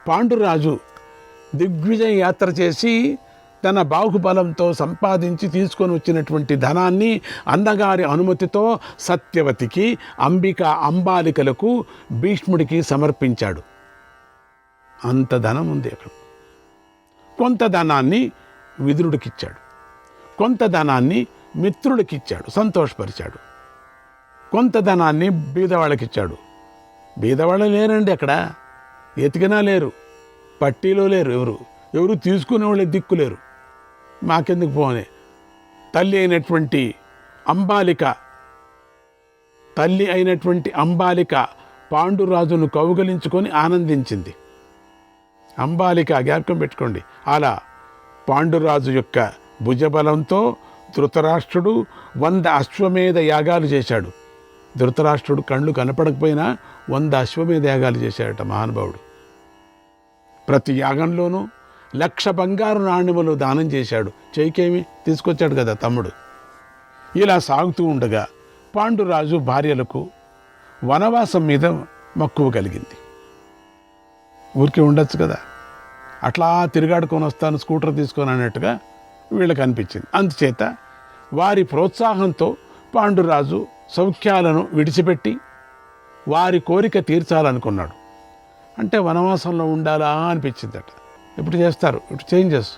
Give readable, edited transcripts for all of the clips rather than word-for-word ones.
పాండురాజు దిగ్విజయ యాత్ర చేసి తన బాహుబలంతో సంపాదించి తీసుకొని వచ్చినటువంటి ధనాన్ని అన్నగారి అనుమతితో సత్యవతికి, అంబాలికలకు, భీష్ముడికి సమర్పించాడు. అంత ధనం ఉంది అక్కడ. కొంత ధనాన్ని విదురుడికిచ్చాడు, కొంత ధనాన్ని మిత్రుడికిచ్చాడు, సంతోషపరిచాడు. కొంత ధనాన్ని బీదవాళ్ళకిచ్చాడు. బీదవాళ్ళు లేరండి అక్కడ, ఎతికినా లేరు, పట్టీలో లేరు, ఎవరు తీసుకునే వాళ్ళే దిక్కు లేరు. మాకెందుకు పోనే. తల్లి అయినటువంటి అంబాలిక పాండురాజును కౌగలించుకొని ఆనందించింది. అంబాలిక జ్ఞాపకం పెట్టుకోండి. అలా పాండురాజు యొక్క భుజబలంతో ధృతరాష్ట్రుడు 100 అశ్వమేధ యాగాలు చేశాడు. ధృతరాష్ట్రుడు కళ్ళు కనపడకపోయినా 100 అశ్వమేధ యాగాలు చేశాడట మహానుభావుడు. ప్రతి యాగంలోనూ 1,00,000 బంగారు నాణ్యములు దానం చేశాడు. చేయికేమి తీసుకొచ్చాడు కదా తమ్ముడు. ఇలా సాగుతూ ఉండగా పాండురాజు భార్యలకు వనవాసం మీద మక్కువ కలిగింది. ఊరికే ఉండొచ్చు కదా, అట్లా తిరుగాడుకొని వస్తాను స్కూటర్ తీసుకొని అన్నట్టుగా వీళ్ళకి అనిపించింది. అందుచేత వారి ప్రోత్సాహంతో పాండురాజు సౌఖ్యాలను విడిచిపెట్టి వారి కోరిక తీర్చాలనుకున్నాడు. అంటే వనవాసంలో ఉండాలా అనిపించిందట. ఇప్పుడు చేస్తారు, ఇప్పుడు చేంజెస్,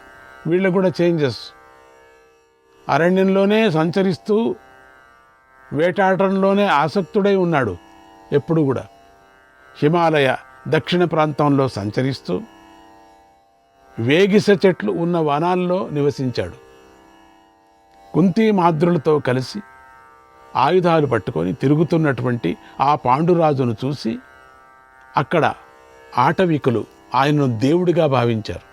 వీళ్ళకు కూడా చేంజెస్. అరణ్యంలోనే సంచరిస్తూ వేటాడటంలోనే ఆసక్తుడై ఉన్నాడు. ఎప్పుడు కూడా హిమాలయ దక్షిణ ప్రాంతంలో సంచరిస్తూ వేగిస చెట్లు ఉన్న వనాల్లో నివసించాడు. కుంతీ మాద్రులతో కలిసి ఆయుధాలు పట్టుకొని తిరుగుతున్నటువంటి ఆ పాండురాజును చూసి అక్కడ ఆటవికులు ఆయనను దేవుడిగా భావించారు.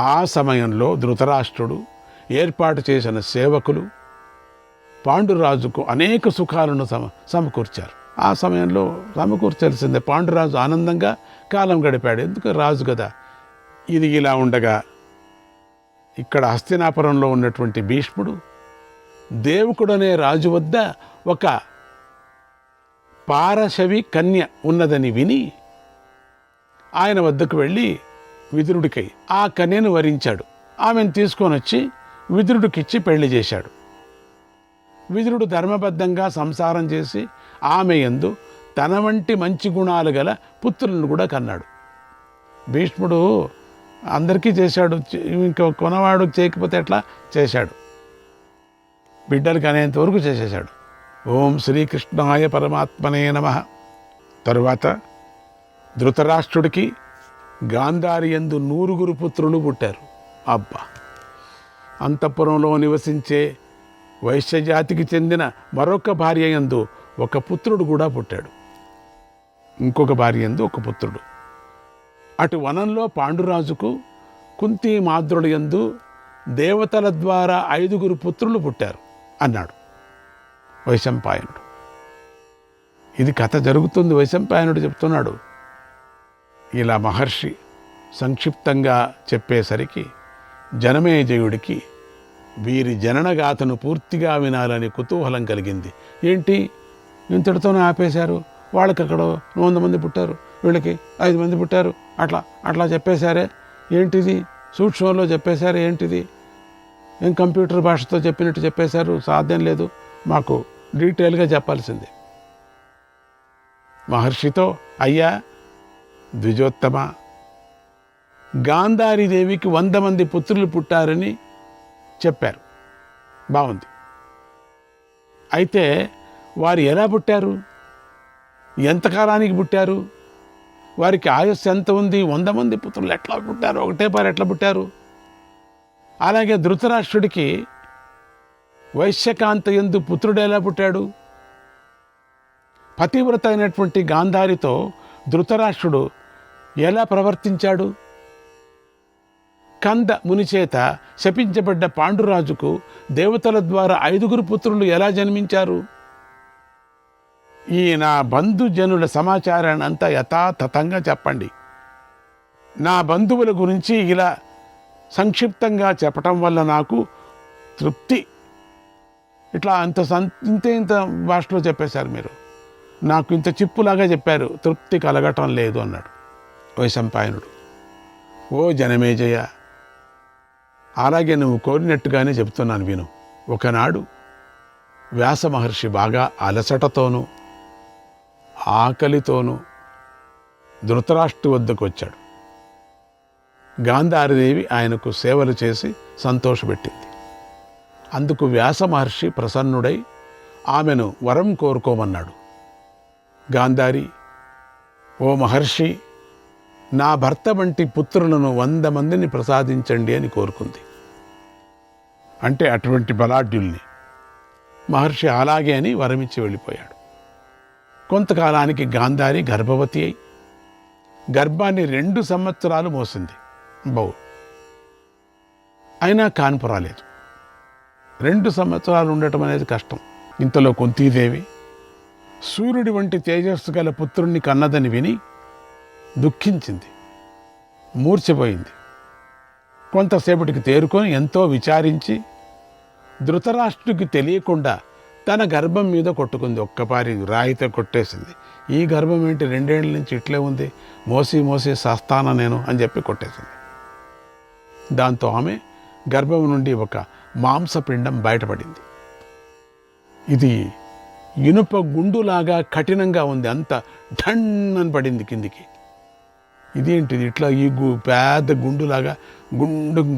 ఆ సమయంలో ధృతరాష్ట్రుడు ఏర్పాటు చేసిన సేవకులు పాండురాజుకు అనేక సుఖాలను సమకూర్చారు. ఆ సమయంలో సమకూర్చాల్సిందే. పాండురాజు ఆనందంగా కాలం గడిపాడు. ఎందుకు, రాజు కదా. ఇది ఇలా ఉండగా ఇక్కడ హస్తినాపురంలో ఉన్నటువంటి భీష్ముడు దేవకుడనే రాజు వద్ద ఒక పారశవి కన్య ఉన్నదని విని ఆయన వద్దకు వెళ్ళి విదురుడికై ఆ కన్యను వరించాడు. ఆమెను తీసుకొని వచ్చి విదురుడికిచ్చి పెళ్లి చేశాడు. విదురుడు ధర్మబద్ధంగా సంసారం చేసి ఆమె యందు తన వంటి మంచి గుణాలు గల పుత్రులను కూడా కన్నాడు. భీష్ముడు అందరికీ చేశాడు, ఇంకో కొనవాడు చేయకపోతే ఎట్లా చేశాడు. బిడ్డలకు అనేంతవరకు చేసేశాడు. ఓం శ్రీకృష్ణాయ పరమాత్మనే నమః. తరువాత ధృతరాష్ట్రుడికి గాంధారి యందు 100 పుత్రులు పుట్టారు. అబ్బా! అంతఃపురంలో నివసించే వైశ్యజాతికి చెందిన మరొక భార్య యందు ఒక పుత్రుడు కూడా పుట్టాడు. ఇంకొక భార్య యందు ఒక పుత్రుడు. అటు వనంలో పాండురాజుకు కుంతీ మాద్రుల యందు దేవతల ద్వారా 5 పుత్రులు పుట్టారు అన్నాడు వైశంపాయనుడు. ఇది కథ జరుగుతుంది, వైశంపాయనుడు చెప్తున్నాడు. ఇలా మహర్షి సంక్షిప్తంగా చెప్పేసరికి జనమేజయుడికి వీరి జననగాథను పూర్తిగా వినాలని కుతూహలం కలిగింది. ఏంటి ఇంతటితోనే ఆపేశారు? వాళ్ళకి అక్కడ 100 మంది పుట్టారు, వీళ్ళకి 5 మంది పుట్టారు, అట్లా చెప్పేశారే, ఏంటిది? సూక్ష్మంలో చెప్పేశారు, ఏంటిది? ఏం కంప్యూటర్ భాషతో చెప్పినట్టు చెప్పేశారు? సాధ్యం లేదు, మాకు డీటెయిల్గా చెప్పాల్సిందే. మహర్షితో, అయ్యా ద్విజోత్తమ, గాంధారీదేవికి 100 మంది పుత్రులు పుట్టారని చెప్పారు. బాగుంది. అయితే వారు ఎలా పుట్టారు? ఎంతకాలానికి పుట్టారు? వారికి ఆయుస్సు ఎంత ఉంది? 100 మంది పుత్రులు ఎట్లా పుట్టారు? ఒకటే పారు ఎట్లా పుట్టారు? అలాగే ధృతరాష్ట్రుడికి వైశ్యకాంత యందు పుత్రుడు ఎలా పుట్టాడు? పతివ్రత అయినటువంటి గాంధారితో ధృతరాష్ట్రుడు ఎలా ప్రవర్తించాడు? కంద మునిచేత శపించబడ్డ పాండురాజుకు దేవతల ద్వారా 5 పుత్రులు ఎలా జన్మించారు? ఈ నా బంధుజనుల సమాచారాన్ని అంతా యథాతథంగా చెప్పండి. నా బంధువుల గురించి ఇలా సంక్షిప్తంగా చెప్పటం వల్ల నాకు తృప్తి. ఇట్లా ఇంత భాషలో చెప్పేశారు మీరు, నాకు ఇంత చిప్పులాగా చెప్పారు, తృప్తి కలగటం లేదు అన్నాడు వైశంపాయనుడు. ఓ జనమేజయ, అలాగే నువ్వు కోరినట్టుగానే చెప్తున్నాను విను. ఒకనాడు వ్యాస మహర్షి బాగా అలసటతోనూ ఆకలితోనూ ధృతరాష్ట్రుడి వద్దకు వచ్చాడు. గాంధారీదేవి ఆయనకు సేవలు చేసి సంతోషపెట్టింది. అందుకు వ్యాస మహర్షి ప్రసన్నుడై ఆమెను వరం కోరుకోమన్నాడు. గాంధారి, ఓ మహర్షి, నా భర్త వంటి పుత్రులను 100 మందిని ప్రసాదించండి అని కోరుకుంది. అంటే అటువంటి బలాఢ్యుల్ని. మహర్షి అలాగే అని వరమిచ్చి వెళ్ళిపోయాడు. కొంతకాలానికి గాంధారి గర్భవతి అయి గర్భాన్ని 2 సంవత్సరాలు మోసింది. అయినా కాన్పు రాలేదు. 2 సంవత్సరాలు ఉండటం అనేది కష్టం. ఇంతలో కుంతీదేవి సూర్యుడి వంటి తేజస్సు గల పుత్రుణ్ణి కన్నదని విని దుఃఖించింది, మూర్ఛపోయింది. కొంతసేపటికి తేరుకొని ఎంతో విచారించి ధృతరాష్ట్రుడికి తెలియకుండా తన గర్భం మీద కొట్టుకుంది. ఒక్కపారి రాయితో కొట్టేసింది. ఈ గర్భం ఏంటి, 2 ఏళ్ల నుంచి ఇట్లే ఉంది, మోసి మోసి సస్తాన నేను అని చెప్పి కొట్టేసింది. దాంతో ఆమె గర్భం నుండి ఒక మాంసపిండం బయటపడింది. ఇది ఇనుప గుండులాగా కఠినంగా ఉంది, అంత ఢన్నని పడింది కిందికి. ఇదేంటిది ఇట్లా ఈ పెద్ద గుండులాగా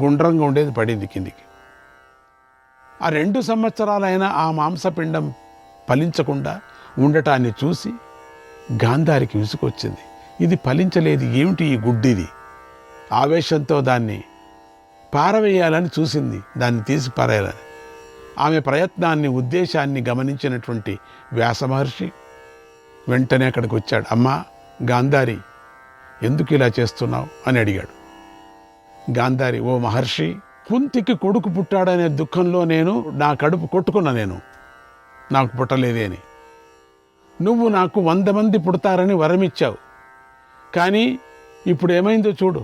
గుండ్రంగా ఉండేది పడింది కిందికి. ఆ 2 సంవత్సరాలైనా ఆ మాంసపిండం ఫలించకుండా ఉండటాన్ని చూసి గాంధారికి విసుకొచ్చింది. ఇది ఫలించలేదు, ఏమిటి ఈ గుడ్డిది? ఆవేశంతో దాన్ని పారవేయాలని చూసింది, దాన్ని తీసి పారేయాలని. ఆమె ప్రయత్నాన్ని, ఉద్దేశాన్ని గమనించినటువంటి వ్యాస మహర్షి వెంటనే అక్కడికి వచ్చాడు. అమ్మా గాంధారి, ఎందుకు ఇలా చేస్తున్నావు అని అడిగాడు. గాంధారి, ఓ మహర్షి, కుంతికి కొడుకు పుట్టాడనే దుఃఖంలో నేను నా కడుపు కొట్టుకున్నా, నాకు పుట్టలేదే అని. నువ్వు నాకు 100 మంది పుడతారని వరమిచ్చావు, కానీ ఇప్పుడు ఏమైందో చూడు.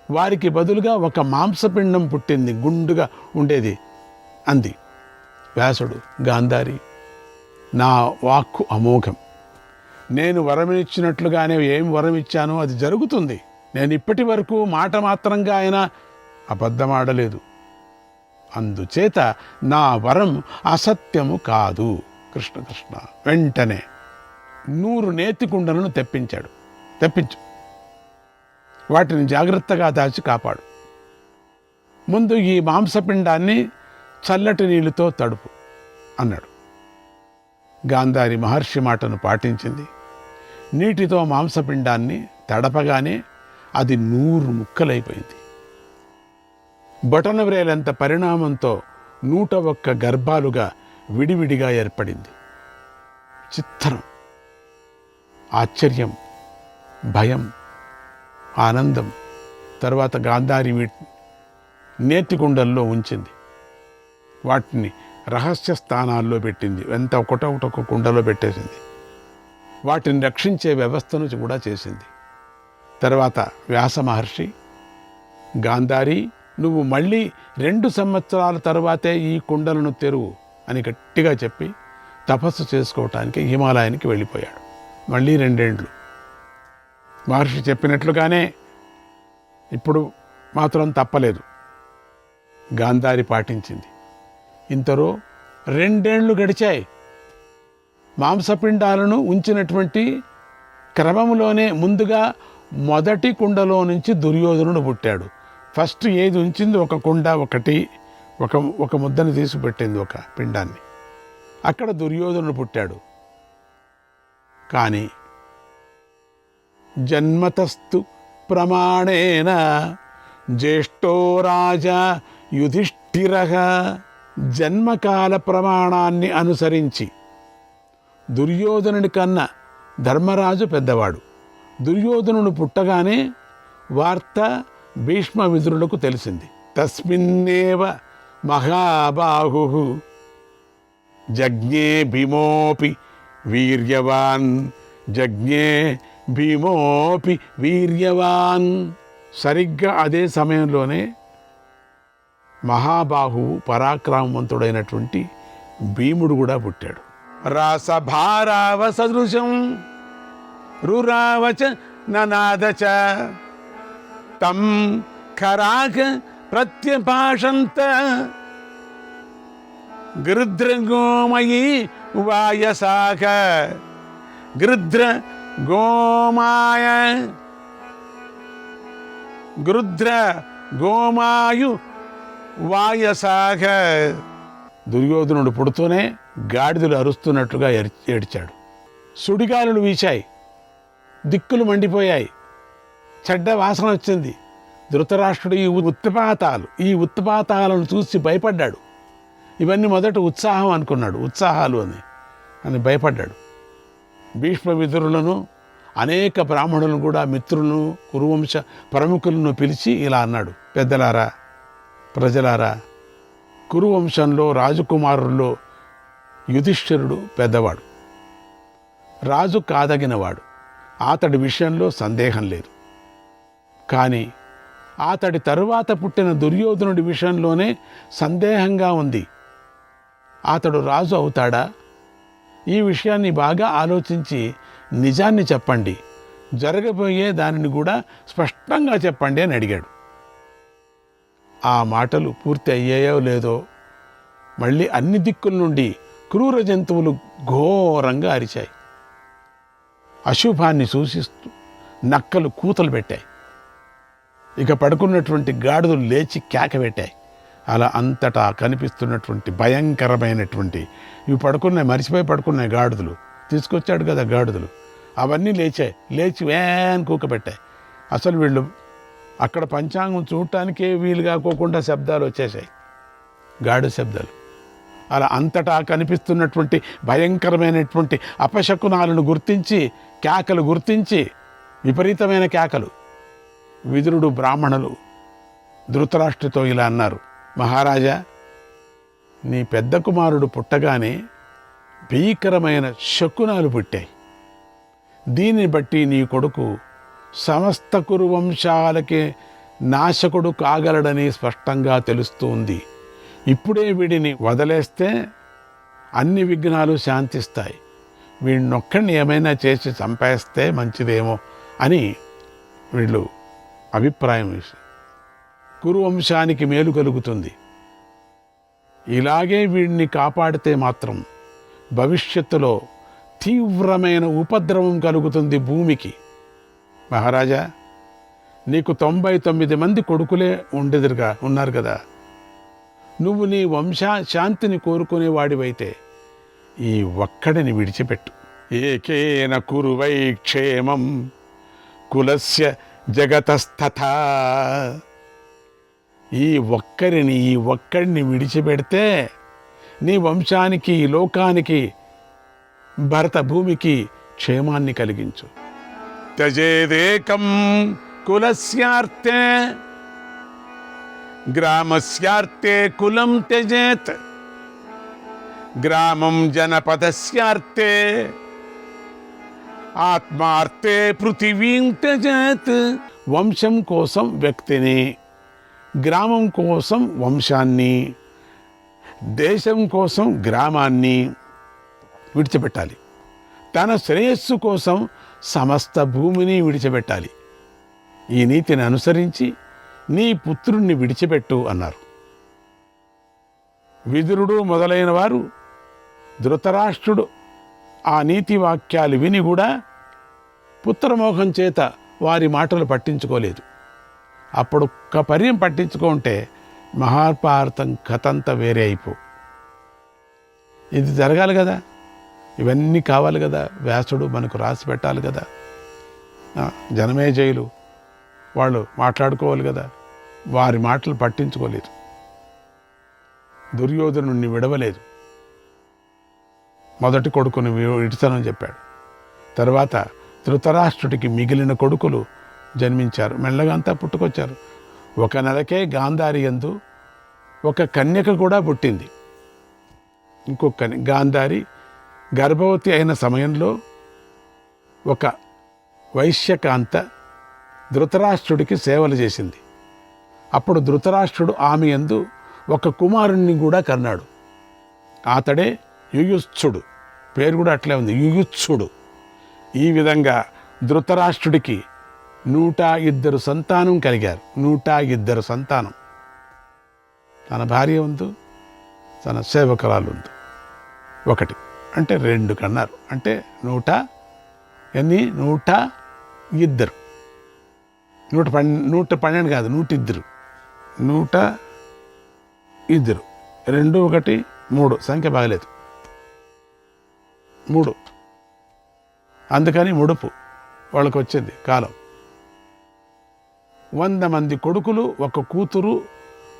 వారికి బదులుగా ఒక మాంసపిండం పుట్టింది, గుండుగా ఉండేది అంది. వ్యాసుడు, గాంధారి, నా వాక్కు అమోఘం. నేను వరమిచ్చినట్లుగానే ఏం వరమిచ్చానో అది జరుగుతుంది. నేను ఇప్పటి వరకు మాట మాత్రంగా అయినా అబద్ధమాడలేదు. అందుచేత నా వరం అసత్యము కాదు. కృష్ణ కృష్ణ. వెంటనే 100 నేతి కుండలను తెప్పించు, వాటిని జాగ్రత్తగా దాచి కాపాడు. ముందు ఈ మాంసపిండాన్ని చల్లటి నీళ్లతో తడుపు అన్నాడు. గాంధారి మహర్షి మాటను పాటించింది. నీటితో మాంసపిండాన్ని తడపగానే అది 100 ముక్కలైపోయింది. బొటనవ్రేలంత పరిణామంతో 101 గర్భాలుగా విడివిడిగా ఏర్పడింది. చిత్రం, ఆశ్చర్యం, భయం, ఆనందం. తర్వాత గాంధారి నేతికుండల్లో ఉంచింది. వాటిని రహస్య స్థానాల్లో పెట్టింది. ఎంత ఒకటొక కుండలో పెట్టేసింది. వాటిని రక్షించే వ్యవస్థను కూడా చేసింది. తర్వాత వ్యాస మహర్షి, గాంధారి, నువ్వు మళ్ళీ 2 సంవత్సరాల తర్వాతే ఈ కుండలను తెరువు అని గట్టిగా చెప్పి తపస్సు చేసుకోవటానికి హిమాలయానికి వెళ్ళిపోయాడు. మళ్ళీ 2 ఏండ్లు మహర్షి చెప్పినట్లుగానే ఇప్పుడు మాత్రం తప్పలేదు. గాంధారి పాటించింది. ఇంతలో 2 ఏండ్లు గడిచాయి. మాంసపిండాలను ఉంచినటువంటి క్రమంలోనే ముందుగా మొదటి కుండలో నుంచి దుర్యోధనుడు పుట్టాడు. ఫస్ట్ ఏది ఉంచింది, ఒక కుండ, ఒక ముద్దను తీసి పెట్టింది, ఒక పిండాన్ని. అక్కడ దుర్యోధనుడు పుట్టాడు. కానీ జన్మతస్తు ప్రమాణేన జ్యేష్ఠో రాజా యుధిష్ఠిరః. జన్మకాల ప్రమాణాన్ని అనుసరించి దుర్యోధనుడి కన్నా ధర్మరాజు పెద్దవాడు. దుర్యోధనుడు పుట్టగానే వార్త భీష్మ విదురులకు తెలిసింది. తస్మిన్నేవ మహాబాహు జజ్ఞే భీమోపి వీర్యవాన్ జజ్ఞే భీమోపి వీర్యవాన్. సరిగ్గా అదే సమయంలోనే మహాబాహువు పరాక్రమవంతుడైనటువంటి భీముడు కూడా పుట్టాడు. రాసభారావ సదృశం రురావచ ననాదచ తం ఖరాక ప్రత్యపాషంత గృధ్రగోమయీ వాయసాక. గృధ్ర గోమాయ గృధ్ర గోమాయు వాయసాక. దుర్యోధనుడు పుడుతూనే గాడిదలు అరుస్తున్నట్లుగా ఏడ్చాడు. సుడిగాలులు వీచాయి, దిక్కులు మండిపోయాయి, చెడ్డ వాసన వచ్చింది. ధృతరాష్ట్రుడు ఈ ఉత్పాతాలను చూసి భయపడ్డాడు. ఇవన్నీ మొదట ఉత్సాహం అనుకున్నాడు, ఉత్సాహాలు అని భయపడ్డాడు. భీష్మ విదురులను అనేక బ్రాహ్మణులను కూడా మిత్రులను కురువంశ ప్రముఖులను పిలిచి ఇలా అన్నాడు, పెద్దలారా ప్రజలారా, కురువంశంలో రాజకుమారుల్లో యుధిష్ఠిరుడు పెద్దవాడు, రాజు కాదగినవాడు. అతడి విషయంలో సందేహం లేదు. కానీ అతడి తరువాత పుట్టిన దుర్యోధనుడి విషయంలోనే సందేహంగా ఉంది. అతడు రాజు అవుతాడా? ఈ విషయాన్ని బాగా ఆలోచించి నిజాన్ని చెప్పండి, జరగబోయే దానిని కూడా స్పష్టంగా చెప్పండి అని అడిగాడు. ఆ మాటలు పూర్తి అయ్యాయో లేదో మళ్ళీ అన్ని దిక్కుల నుండి క్రూర జంతువులు ఘోరంగా అరిచాయి. అశుభాన్ని సూచిస్తూ నక్కలు కూతలు పెట్టాయి. ఇక పడుకున్నటువంటి గాడిదలు లేచి కేక పెట్టాయి. అలా అంతటా కనిపిస్తున్నటువంటి భయంకరమైనటువంటి మరిచిపోయి పడుకున్నాయి గాడిదలు. తీసుకొచ్చాడు కదా గాడిదలు, అవన్నీ లేచాయి. లేచి వేన్ కూక పెట్టాయి. అసలు వీళ్ళు అక్కడ పంచాంగం చూడటానికే వీలు కాకోకుండా శబ్దాలు వచ్చేసాయి, గాడి శబ్దాలు. అలా అంతటా కనిపిస్తున్నటువంటి భయంకరమైనటువంటి అపశకునాలను గుర్తించి, కేకలు గుర్తించి, విపరీతమైన కేకలు. విదురుడు బ్రాహ్మణులు ధృతరాష్ట్రుడితో ఇలా అన్నారు, మహారాజా, నీ పెద్ద కుమారుడు పుట్టగానే భీకరమైన శకునాలు పుట్టాయి. దీన్ని బట్టి నీ కొడుకు సమస్త కురువంశాలకే నాశకుడు కాగలడని స్పష్టంగా తెలుస్తుంది. ఇప్పుడే వీడిని వదిలేస్తే అన్ని విఘ్నాలు శాంతిస్తాయి. వీడినొక్కడిని ఏమైనా చేసి చంపేస్తే మంచిదేమో అని వీళ్ళు అభిప్రాయం వేసి, కురువంశానికి మేలు కలుగుతుంది. ఇలాగే వీడిని కాపాడితే మాత్రం భవిష్యత్తులో తీవ్రమైన ఉపద్రవం కలుగుతుంది భూమికి. మహారాజా, నీకు 99 మంది కొడుకులే ఉన్నారు కదా. నువ్వు నీ శాంతిని కోరుకునేవాడివైతే ఈ ఒక్కడిని విడిచిపెట్టు. ఏకేన కురువై క్షేమం కులస్య జగతస్తథా. ఈ ఒక్కడిని విడిచిపెడితే నీ వంశానికి, లోకానికి, భరత భూమికి క్షేమాన్ని కలిగించు. త్యజేదేకం కులస్యార్తే గ్రామస్యార్తే కులం త్యజేత్ గ్రామం జనపదస్యార్తే ఆత్మార్తే పృథివీం త్యజేత్. వంశం కోసం వ్యక్తిని, గ్రామం కోసం వంశాన్ని, దేశం కోసం గ్రామాన్ని విడిచిపెట్టాలి. తన శ్రేయస్సు కోసం సమస్త భూమిని విడిచిపెట్టాలి. ఈ నీతిని అనుసరించి నీ పుత్రుణ్ణి విడిచిపెట్టు అన్నారు. విదురుడు మొదలైన వారు, ధృతరాష్ట్రుడు ఆ నీతి వాక్యాలు విని కూడా పుత్రమోహం చేత వారి మాటలు పట్టించుకోలేదు. అప్పుడు పర్యం పట్టించుకుంటే మహాభారతం కథంతా వేరే అయిపో. ఇది జరగాలి కదా, ఇవన్నీ కావాలి కదా, వ్యాసుడు మనకు రాసి పెట్టాలి కదా, జనమేజయులు వాళ్ళు మాట్లాడుకోవాలి కదా. వారి మాటలు పట్టించుకోలేదు. దుర్యోధనుడిని విడవలేదు. మొదటి కొడుకుని విడిచానని చెప్పాడు. తర్వాత ధృతరాష్ట్రుడికి మిగిలిన కొడుకులు జన్మించారు. మెల్లగా అంతా పుట్టుకొచ్చారు. ఒక నెలకే గాంధారి యందు ఒక కన్యక కూడా పుట్టింది. ఇంకొక గాంధారి గర్భవతి అయిన సమయంలో ఒక వైశ్యకాంత ధృతరాష్ట్రుడికి సేవలు చేసింది. అప్పుడు ధృతరాష్ట్రుడు ఆమె యందు ఒక కుమారుణ్ణి కూడా కన్నాడు. అతడే యుయుత్సుడు. పేరు కూడా అట్లే ఉంది, యుయుత్సుడు. ఈ విధంగా ధృతరాష్ట్రుడికి 102 సంతానం కలిగారు. 102 సంతానం. తన భార్య ఉంది, తన సేవకురాలు ఉంది. 1 అంటే 2 కన్నారు. అంటే 102 112 కాదు, 102 2 1 3 సంఖ్య బాగలేదు, 3. అందుకని ముడుపు వాళ్ళకు వచ్చింది కాలం. 100 మంది కొడుకులు, 1 కూతురు,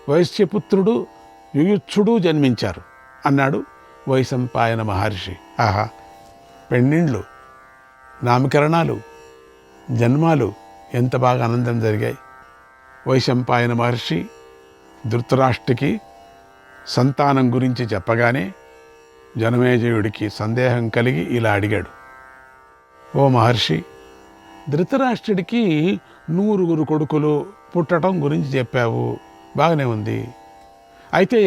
వైశ్యపుత్రుడు యుయుత్సుడు జన్మించారు అన్నాడు వైశంపాయన మహర్షి. ఆహా, పెళ్ళిళ్ళు, నామకరణాలు, జన్మాలు ఎంత బాగా ఆనందం జరిగాయి. వైశంపాయన మహర్షి ధృతరాష్ట్రుడికి సంతానం గురించి చెప్పగానే జనమేజయుడికి సందేహం కలిగి ఇలా అడిగాడు, ఓ మహర్షి, ధృతరాష్ట్రుడికి 100 కొడుకులు పుట్టడం గురించి చెప్పావు, బాగానే ఉంది. అయితే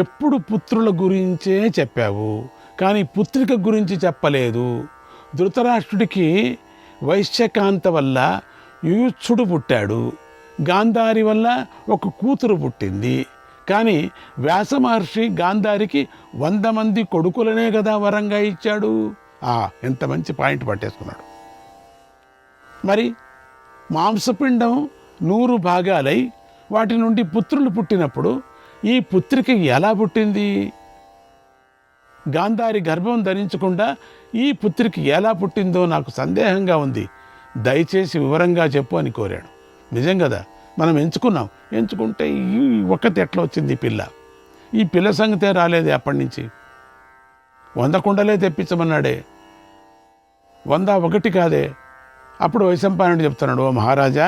ఎప్పుడు పుత్రుల గురించే చెప్పావు, కానీ పుత్రిక గురించి చెప్పలేదు. ధృతరాష్ట్రుడికి వైశ్యకాంత వల్ల యుయుత్సుడు పుట్టాడు, గాంధారి వల్ల 1 కూతురు పుట్టింది. కానీ వ్యాస మహర్షి గాంధారికి 100 మంది కొడుకులనే కదా వరంగా ఇచ్చాడు. ఎంత మంచి పాయింట్ పట్టేసుకున్నాడు. మరి మాంసపిండం 100 భాగాలై వాటి నుండి పుత్రులు పుట్టినప్పుడు ఈ పుత్రిక ఎలా పుట్టింది? గాంధారి గర్భం ధరించకుండా ఈ పుత్రిక ఎలా పుట్టిందో నాకు సందేహంగా ఉంది, దయచేసి వివరంగా చెప్పు అని కోరాడు. నిజం కదా, మనం ఎంచుకుంటే ఈ ఒక్కటి ఎట్లా వచ్చింది ఈ పిల్ల సంగతే రాలేదే అప్పటి నుంచి. 100 కుండలే తెప్పించమన్నాడే, 101 కాదే. అప్పుడు వైశంపాయనుడు చెప్తున్నాడు, ఓ మహారాజా,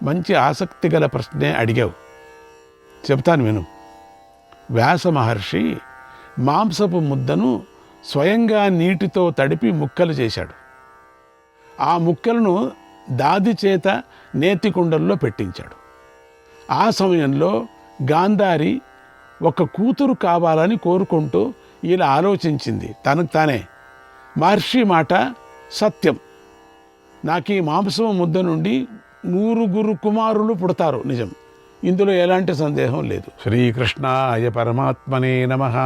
మంచి ఆసక్తి గల ప్రశ్నే అడిగావు, చెప్తాను విను. వ్యాస మహర్షి మాంసపు ముద్దను స్వయంగా నీటితో తడిపి ముక్కలు చేశాడు. ఆ ముక్కలను దాది చేత నేతి కుండల్లో పెట్టించాడు. ఆ సమయంలో గాంధారి 1 కూతురు కావాలని కోరుకుంటూ ఇలా ఆలోచించింది తనకు తానే, మహర్షి మాట సత్యం, నాకు ఈ మాంసం ముద్ద నుండి 100 కుమారులు పుడతారు, నిజం, ఇందులో ఎలాంటి సందేహం లేదు. శ్రీకృష్ణాయ పరమాత్మనే నమః.